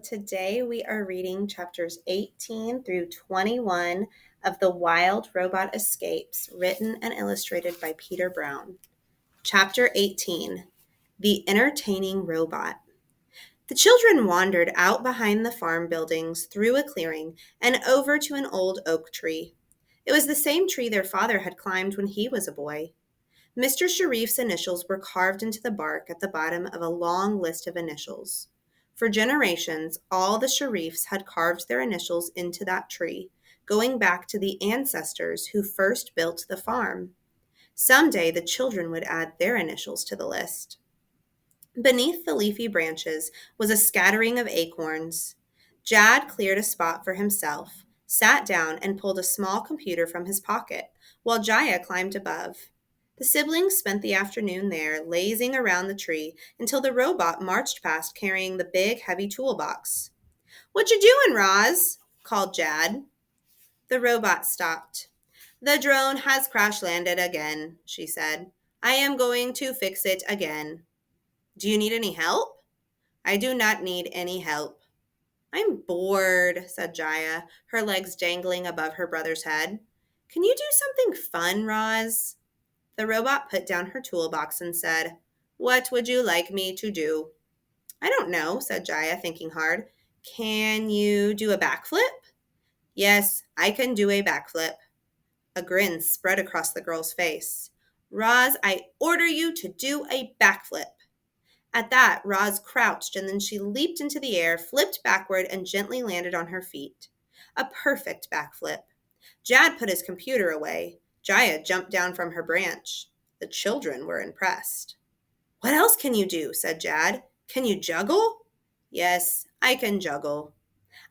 Today we are reading chapters 18 through 21 of The Wild Robot Escapes, written and illustrated by Peter Brown. Chapter 18, The Entertaining Robot. The children wandered out behind the farm buildings, through a clearing, and over to an old oak tree. It was the same tree their father had climbed when he was a boy. Mr. Sharif's initials were carved into the bark at the bottom of a long list of initials. For generations, all the Sharifs had carved their initials into that tree, going back to the ancestors who first built the farm. Someday the children would add their initials to the list. Beneath the leafy branches was a scattering of acorns. Jad cleared a spot for himself, sat down, and pulled a small computer from his pocket, while Jaya climbed above. The siblings spent the afternoon there, lazing around the tree, until the robot marched past carrying the big, heavy toolbox. "What you doing, Roz?" called Jad. The robot stopped. "The drone has crash-landed again," she said. "I am going to fix it again." "Do you need any help?" "I do not need any help." "I'm bored," said Jaya, her legs dangling above her brother's head. "Can you do something fun, Roz?" The robot put down her toolbox and said, "What would you like me to do?" "I don't know," said Jaya, thinking hard. "Can you do a backflip?" "Yes, I can do a backflip." A grin spread across the girl's face. "Roz, I order you to do a backflip." At that, Roz crouched, and then she leaped into the air, flipped backward, and gently landed on her feet. A perfect backflip. Jad put his computer away. Jaya jumped down from her branch. The children were impressed. "What else can you do?" said Jad. "Can you juggle?" "Yes, I can juggle."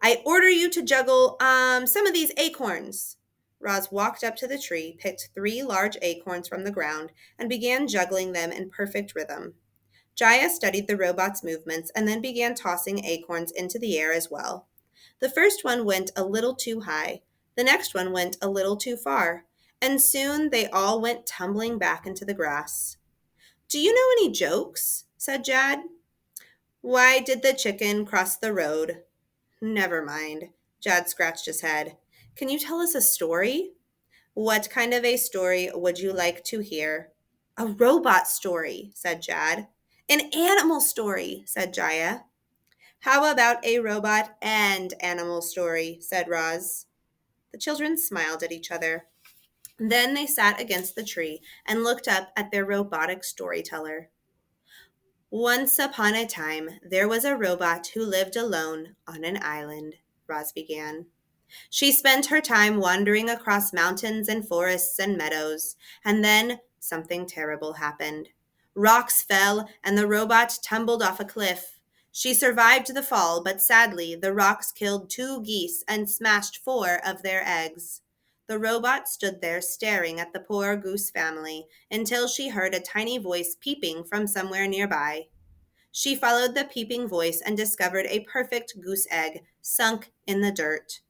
"I order you to juggle, some of these acorns." Roz walked up to the tree, picked 3 large acorns from the ground, and began juggling them in perfect rhythm. Jaya studied the robot's movements and then began tossing acorns into the air as well. The first one went a little too high. The next one went a little too far. And soon they all went tumbling back into the grass. "Do you know any jokes?" said Jad. "Why did the chicken cross the road?" "Never mind." Jad scratched his head. "Can you tell us a story?" "What kind of a story would you like to hear?" "A robot story," said Jad. "An animal story," said Jaya. "How about a robot and animal story?" said Roz. The children smiled at each other. Then they sat against the tree and looked up at their robotic storyteller. "Once upon a time, there was a robot who lived alone on an island," Roz began. "She spent her time wandering across mountains and forests and meadows, and then something terrible happened. Rocks fell, and the robot tumbled off a cliff. She survived the fall, but sadly, the rocks killed 2 geese and smashed 4 of their eggs. The robot stood there staring at the poor goose family until she heard a tiny voice peeping from somewhere nearby. She followed the peeping voice and discovered a perfect goose egg sunk in the dirt.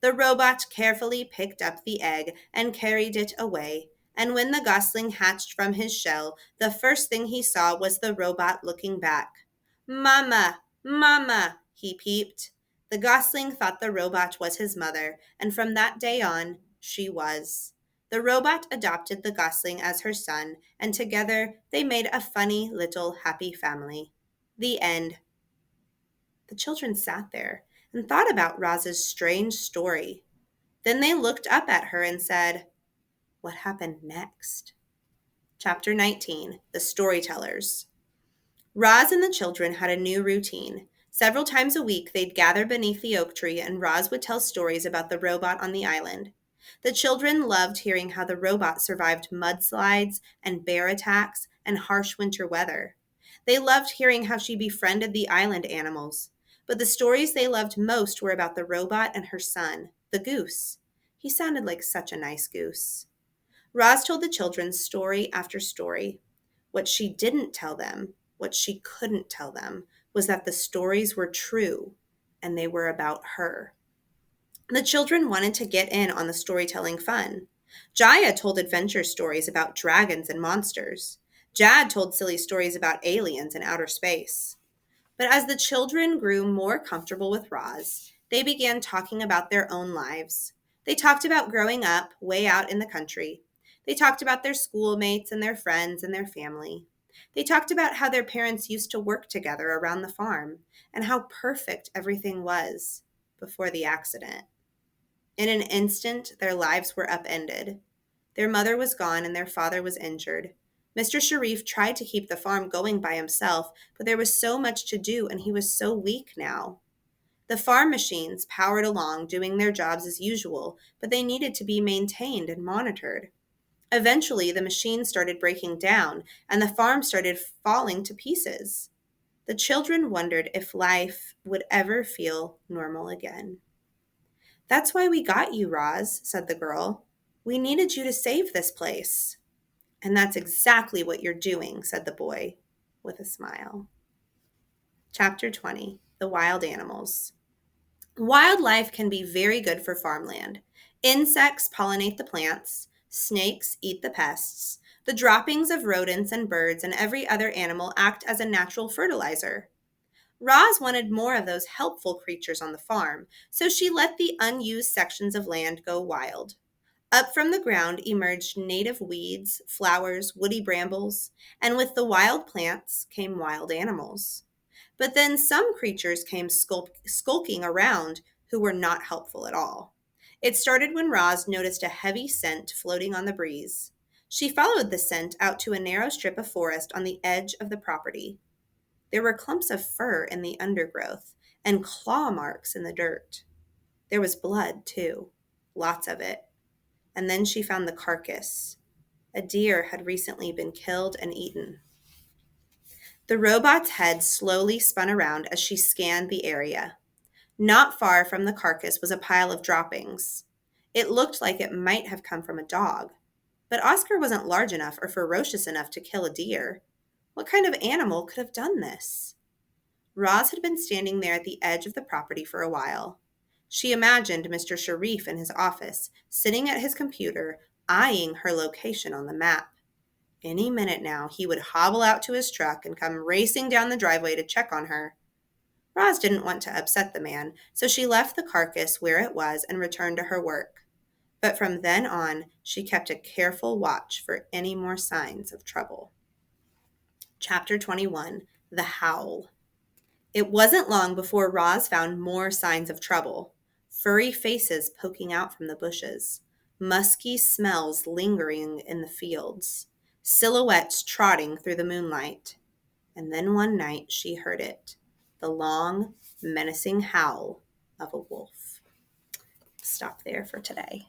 The robot carefully picked up the egg and carried it away, and when the gosling hatched from his shell, the first thing he saw was the robot looking back. "Mama, Mama," he peeped. The gosling thought the robot was his mother, and from that day on, she was. The robot adopted the gosling as her son, and together they made a funny little happy family. The end. The children sat there and thought about Roz's strange story. Then they looked up at her and said, "What happened next?" Chapter 19, The Storytellers. Roz and the children had a new routine. Several times a week, they'd gather beneath the oak tree, and Roz would tell stories about the robot on the island. The children loved hearing how the robot survived mudslides and bear attacks and harsh winter weather. They loved hearing how she befriended the island animals. But the stories they loved most were about the robot and her son, the goose. He sounded like such a nice goose. Roz told the children story after story. What she didn't tell them, what she couldn't tell them, was that the stories were true, and they were about her. The children wanted to get in on the storytelling fun. Jaya told adventure stories about dragons and monsters. Jad told silly stories about aliens and outer space. But as the children grew more comfortable with Roz, they began talking about their own lives. They talked about growing up way out in the country. They talked about their schoolmates and their friends and their family. They talked about how their parents used to work together around the farm and how perfect everything was before the accident. In an instant, their lives were upended. Their mother was gone and their father was injured. Mr. Sharif tried to keep the farm going by himself, but there was so much to do and he was so weak now. The farm machines powered along, doing their jobs as usual, but they needed to be maintained and monitored. Eventually, the machines started breaking down and the farm started falling to pieces. The children wondered if life would ever feel normal again. "That's why we got you, Roz," said the girl. "We needed you to save this place." "And that's exactly what you're doing," said the boy with a smile. Chapter 20, The Wild Animals. Wildlife can be very good for farmland. Insects pollinate the plants, snakes eat the pests, the droppings of rodents and birds and every other animal act as a natural fertilizer. Roz wanted more of those helpful creatures on the farm, so she let the unused sections of land go wild. Up from the ground emerged native weeds, flowers, woody brambles, and with the wild plants came wild animals. But then some creatures came skulking around who were not helpful at all. It started when Roz noticed a heavy scent floating on the breeze. She followed the scent out to a narrow strip of forest on the edge of the property. There were clumps of fur in the undergrowth and claw marks in the dirt. There was blood, too, lots of it. And then she found the carcass. A deer had recently been killed and eaten. The robot's head slowly spun around as she scanned the area. Not far from the carcass was a pile of droppings. It looked like it might have come from a dog. But Oscar wasn't large enough or ferocious enough to kill a deer. What kind of animal could have done this? Roz had been standing there at the edge of the property for a while. She imagined Mr. Sharif in his office, sitting at his computer, eyeing her location on the map. Any minute now, he would hobble out to his truck and come racing down the driveway to check on her. Roz didn't want to upset the man, so she left the carcass where it was and returned to her work. But from then on, she kept a careful watch for any more signs of trouble. Chapter 21, The Howl. It wasn't long before Roz found more signs of trouble. Furry faces poking out from the bushes. Musky smells lingering in the fields. Silhouettes trotting through the moonlight. And then one night she heard it. The long, menacing howl of a wolf. Stop there for today.